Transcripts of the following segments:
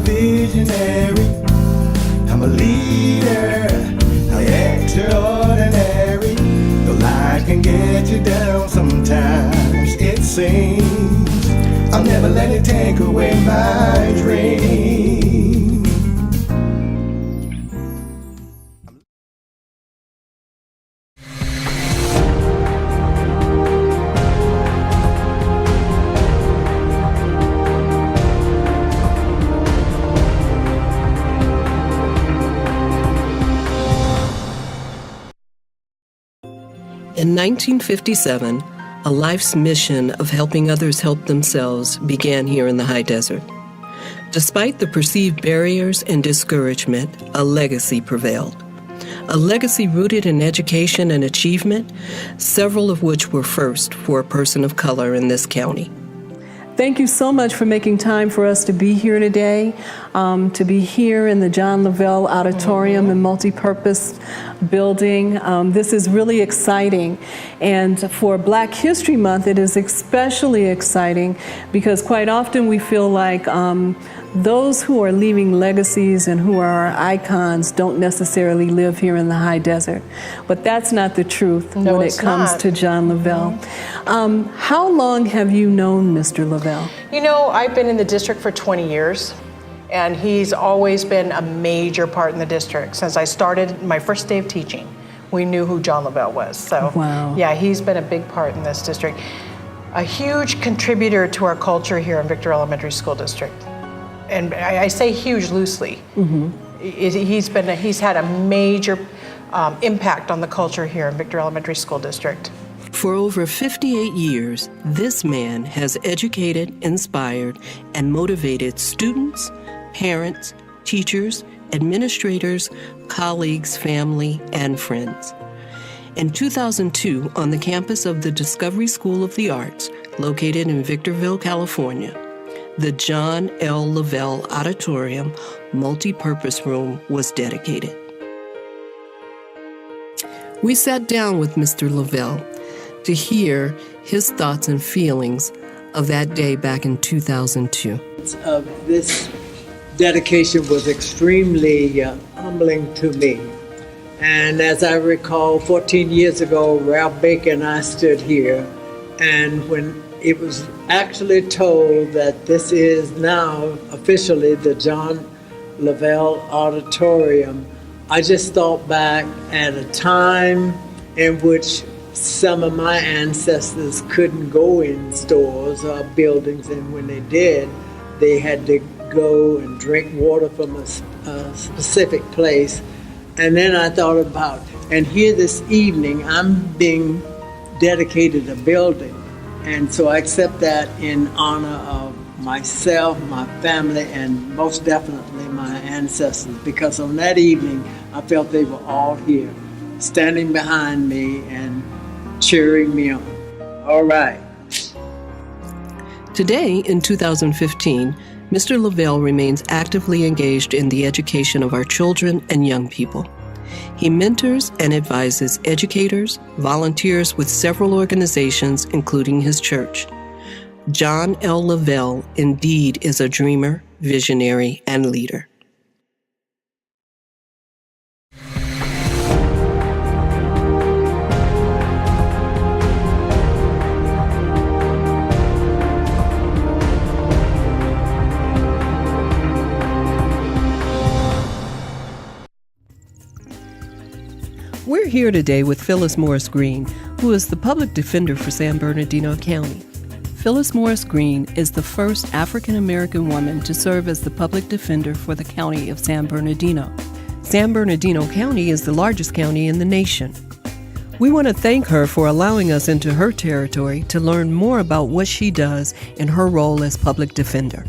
visionary. I'm a leader, extraordinary. The light can get you down sometimes, it seems. I'll never let it take away my dream. In 1957, a life's mission of helping others help themselves began here in the high desert. Despite the perceived barriers and discouragement, a legacy prevailed. A legacy rooted in education and achievement, several of which were first for a person of color in this county. Thank you so much for making time for us to be here today, to be here in the John Lavelle Auditorium and Multipurpose Building. This is really exciting. And for Black History Month, it is especially exciting because quite often we feel like those who are leaving legacies and who are our icons don't necessarily live here in the high desert. But that's not the truth when it comes to John Lavelle. How long have you known Mr. Lavelle? You know, I've been in the district for 20 years, and he's always been a major part in the district. Since I started my first day of teaching, we knew who John Lavelle was. So, yeah, he's been a big part in this district. A huge contributor to our culture here in Victor Elementary School District. And I say huge loosely. He's had a major impact on the culture here in Victor Elementary School District. For over 58 years, this man has educated, inspired, and motivated students, parents, teachers, administrators, colleagues, family, and friends. In 2002, on the campus of the Discovery School of the Arts, located in Victorville, California, the John L. Lavelle Auditorium Multipurpose Room was dedicated. We sat down with Mr. Lavelle to hear his thoughts and feelings of that day back in 2002. This dedication was extremely humbling to me. And as I recall, 14 years ago, Ralph Baker and I stood here, and when it was actually told that this is now officially the John Lavelle Auditorium, I just thought back at a time in which some of my ancestors couldn't go in stores or buildings, and when they did, they had to go and drink water from a specific place. And then I thought about, and here this evening, I'm being dedicated a building. And so I accept that in honor of myself, my family, and most definitely my ancestors, because on that evening, I felt they were all here, standing behind me and cheering me on. All right. Today, in 2015, Mr. Lavelle remains actively engaged in the education of our children and young people. He mentors and advises educators, volunteers with several organizations, including his church. John L. Lavelle indeed is a dreamer, visionary, and leader. We're here today with Phyllis Morris Green, who is the public defender for San Bernardino County. Phyllis Morris Green is the first African-American woman to serve as the public defender for the county of San Bernardino. San Bernardino County is the largest county in the nation. We want to thank her for allowing us into her territory to learn more about what she does in her role as public defender.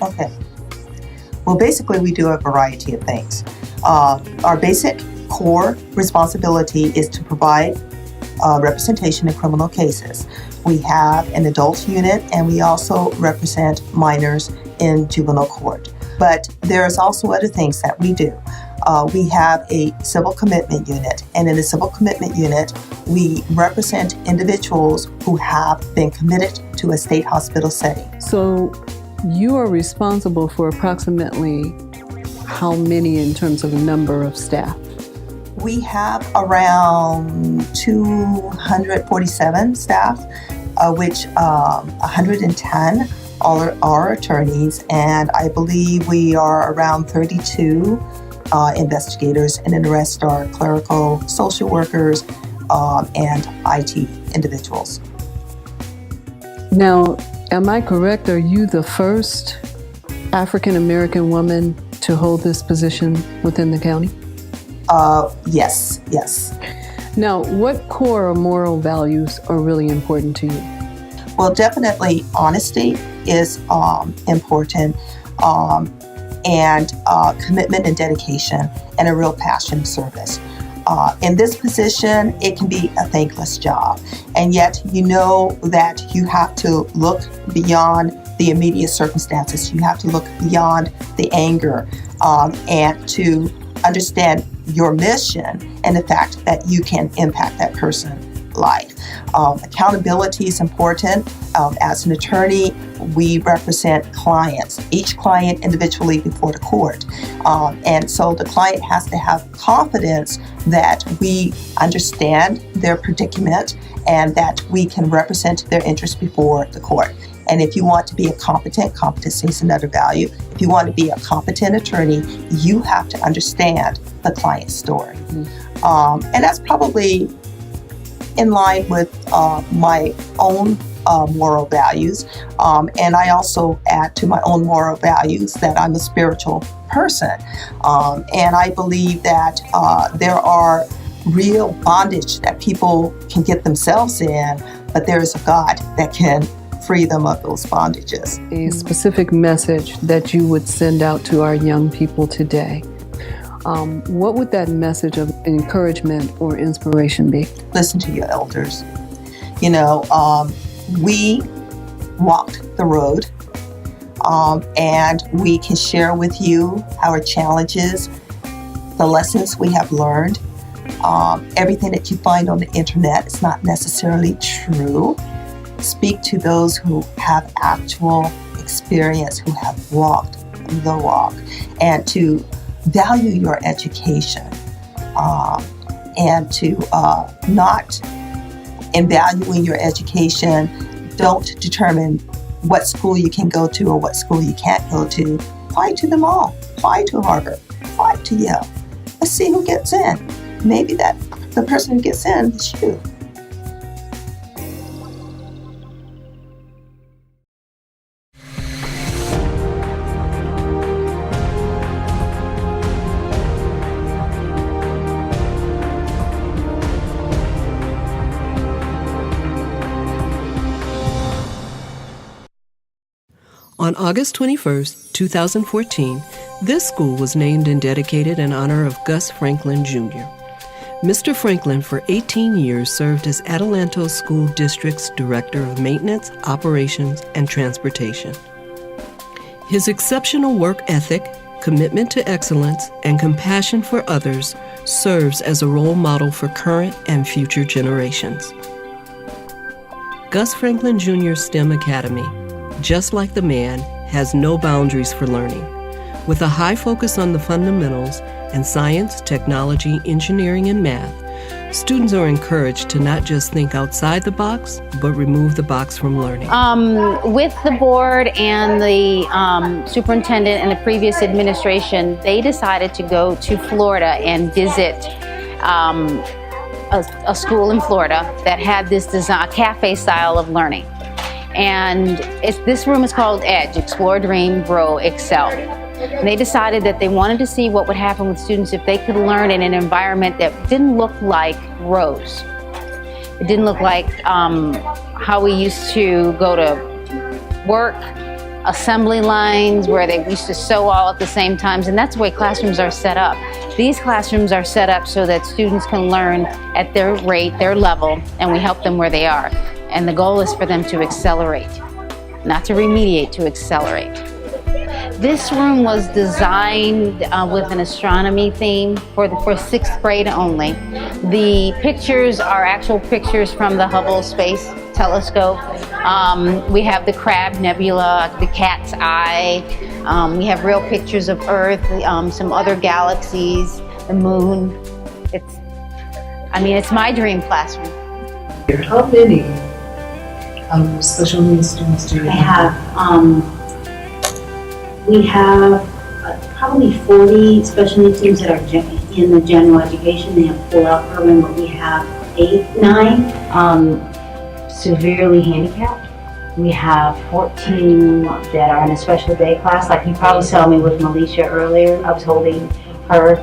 Okay. Well, basically, we do a variety of things. Our basic core responsibility is to provide representation in criminal cases. We have an adult unit, and we also represent minors in juvenile court. But there's also other things that we do. We have a civil commitment unit, and in the civil commitment unit, we represent individuals who have been committed to a state hospital setting. So You are responsible for approximately how many in terms of the number of staff? We have around 247 staff, which 110 are attorneys, and I believe we are around 32 investigators, and then the rest are clerical, social workers, and IT individuals. Now, am I correct? Are you the first African American woman to hold this position within the county? Yes. Now, what core or moral values are really important to you? Well, definitely honesty is important, and commitment and dedication, and a real passion of service. In this position, it can be a thankless job, and yet you know that you have to look beyond the immediate circumstances. You have to look beyond the anger, and to understand your mission and the fact that you can impact that person's life. Accountability is important. As an attorney, we represent clients, each client individually before the court. And so the client has to have confidence that we understand their predicament and that we can represent their interests before the court. And if you want to be a competency is another value. If you want to be a competent attorney, you have to understand the client's story. And that's probably in line with my own moral values. And I also add to my own moral values that I'm a spiritual person. And I believe that there are real bondage that people can get themselves in, but there is a God that can free them of those bondages. A specific message that you would send out to our young people today. What would that message of encouragement or inspiration be? Listen to your elders. You know, we walked the road, and we can share with you our challenges, the lessons we have learned. Everything that you find on the internet is not necessarily true. Speak to those who have actual experience, who have walked the walk, and to value your education, and to not, in valuing your education, don't determine what school you can go to or what school you can't go to. Apply to them all. Apply to Harvard. Apply to Yale. Let's see who gets in. Maybe that the person who gets in is you. On August 21st, 2014, this school was named and dedicated in honor of Gus Franklin, Jr. Mr. Franklin, for 18 years, served as Adelanto School District's Director of Maintenance, Operations, and Transportation. His exceptional work ethic, commitment to excellence, and compassion for others serves as a role model for current and future generations. Gus Franklin Jr. STEM Academy, just like the man, has no boundaries for learning. With a high focus on the fundamentals in science, technology, engineering, and math, students are encouraged to not just think outside the box, but remove the box from learning. With the board and the superintendent and the previous administration, they decided to go to Florida and visit a school in Florida that had this design, cafe style of learning. And this room is called EDGE, Explore, Dream, Grow, Excel. And they decided that they wanted to see what would happen with students if they could learn in an environment that didn't look like rows. It didn't look like how we used to go to work, assembly lines where they used to sew all at the same times, and that's the way classrooms are set up. These classrooms are set up so that students can learn at their rate, their level, and we help them where they are. And the goal is for them to accelerate, not to remediate, to accelerate. This room was designed with an astronomy theme for 6th grade only. The pictures are actual pictures from the Hubble Space telescope. We have the Crab Nebula, the Cat's Eye. We have real pictures of Earth, some other galaxies, the moon. It's my dream classroom. How many special needs students do you have? We have probably 40 special needs students that are in the general education. They have pull-out program, but we have 9 severely handicapped. We have 14 that are in a special day class. Like you probably saw me with Melisha earlier. I was holding her.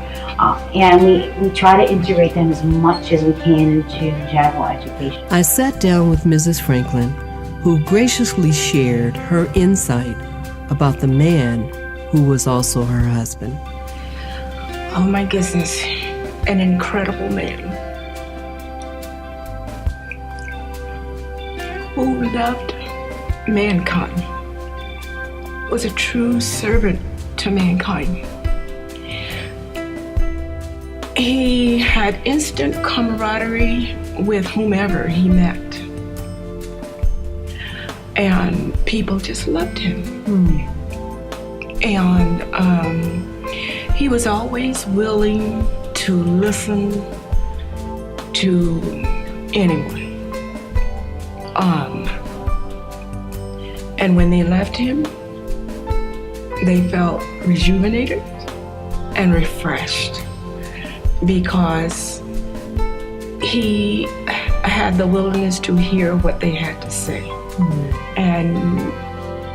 And we try to integrate them as much as we can into general education. I sat down with Mrs. Franklin, who graciously shared her insight about the man who was also her husband. Oh my goodness, an incredible man who loved mankind, was a true servant to mankind. He had instant camaraderie with whomever he met. And people just loved him. And he was always willing to listen to anyone. And when they left him, they felt rejuvenated and refreshed, because he had the willingness to hear what they had to say. And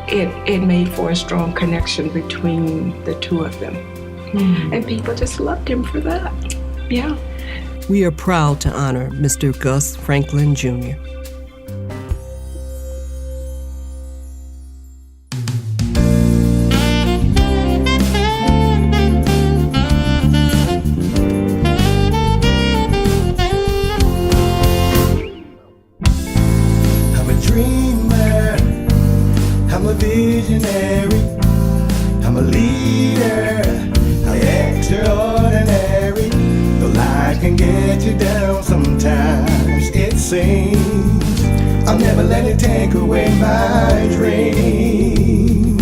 it made for a strong connection between the two of them. And people just loved him for that. Yeah. We are proud to honor Mr. Gus Franklin Jr. I'm a visionary, I'm a leader, I'm extraordinary. Though life can get you down sometimes, it seems. I'll never let it take away my dream.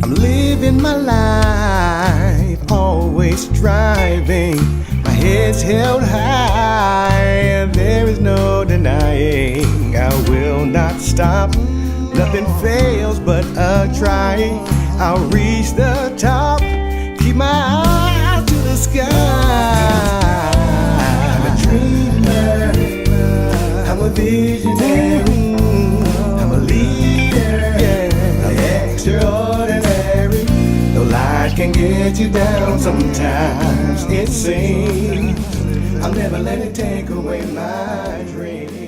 I'm living my life, always striving. My head's held high, and there is no denying I will not stop. Nothing fails but a trying. I'll reach the top, keep my eyes to the sky. I'm a dreamer, I'm a visionary, I'm a leader, I'm extraordinary. Though life can get you down sometimes, it seems. I'll never let it take away my dream.